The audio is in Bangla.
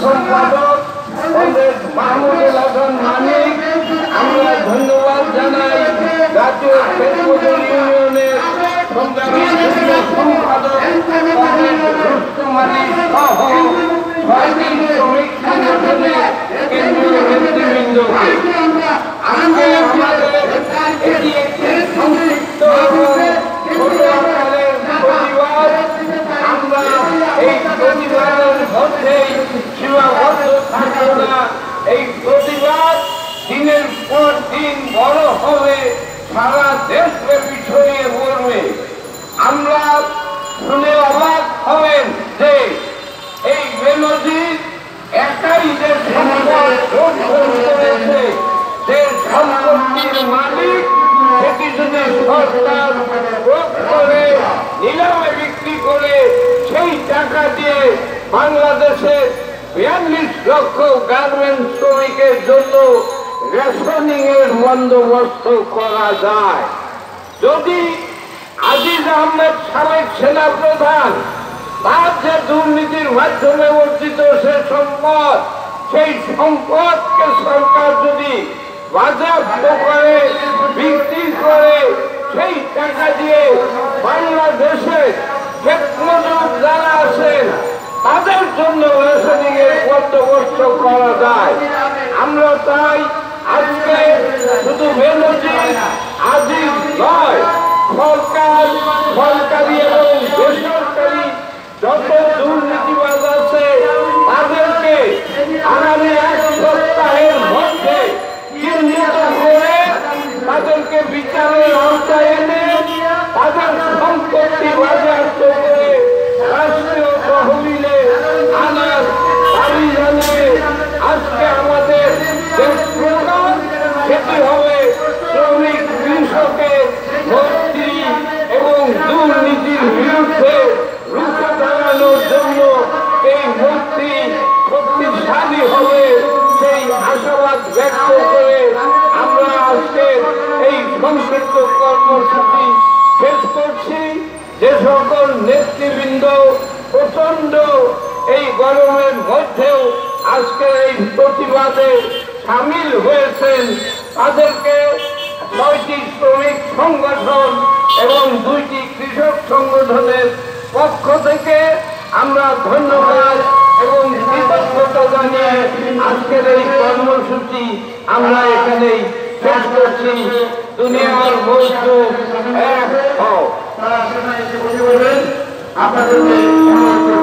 সম্পাদক মাহমুদুল হাসান মানিক, আমরা ধন্যবাদ জানাই জাতীয় ক্ষেত্রমজুর ইউনিয়নের সংগ্রামী সম্পাদক রুস্তম আলী সহ 6টি শ্রমিক সংগঠনের কেন্দ্রীয় নেতৃবৃন্দকে। আজকে আমাদের এটি একটি সংক্ষিপ্ত ছোট আকারের প্রতিবাদ। আমরা এই প্রতিবাদের মধ্যেই সীমাবদ্ধ থাকব না। এই প্রতিবাদ দিনের পর দিন বড় হবে, সারা দেশব্যাপী ছড়িয়ে পড়বে। আমরা শুনে অবাক হবেন যে এই বেনজির একাই যে সম্পদ করেছে, যে সম্পত্তির মালিক, সেটি যদি সরকার করে নিলামে বিক্রি করে সেই টাকা দিয়ে বাংলাদেশের 42 লক্ষ গার্মেন্টস শ্রমিকের জন্য রেশনিং এর বন্দোবস্ত করা যায়। যদি আজিজ আহমেদ সাবেক সেনা প্রধান তার যে দুর্নীতির মাধ্যমে অর্জিত সে সম্পদ, সেই সম্পদকে সরকার যদি বাজেয়াপ্ত করে বিক্রি করে সেই টাকা দিয়ে বাংলাদেশে ক্ষেতমজুর যারা আছেন তাদের জন্য রেশনিং এর বন্দোবস্ত করা যায়। আমরা চাই আজকে শুধু বেনজির আজিজ নয়, সরকারি এবং বেসরকারি যত দুর্নীতিবাজ আছে তাদেরকে আগামী 1 সপ্তাহের মধ্যে চিহ্নিত করে তাদেরকে বিচারের আওতায় এনে তাদের সম্পত্তি বাজেয়াপ্ত করে রাষ্ট্রীয় তহবিলে আনার দাবি জানিয়ে আজকে আমাদের দেশ প্রধান সেটি হবে শ্রমিক কৃষকের মন্ত্রী এবং দুর্নীতির বিরুদ্ধে রুখে দাঁড়ানোর জন্য এই মন্ত্রী শক্তিশালী হবে, সেই আশাবাদ ব্যক্ত করে আমরা আজকে এই সংক্ষিপ্ত কর্মসূচি শেষ করছি। যে সকল নেতৃবৃন্দ প্রচন্ড এই গরমের মধ্যেও আজকে এই প্রতিবাদে সামিল হয়েছেন তাদেরকে 6টি শ্রমিক সংগঠন এবং 2টি কৃষক সংগঠনের পক্ষ থেকে আমরা ধন্যবাদ এবং কৃতজ্ঞতা জানিয়ে আজকের এই কর্মসূচি আমরা এখানেই শেষ করছি। দুনিয়ার মজদুর এক হও। আপনাদের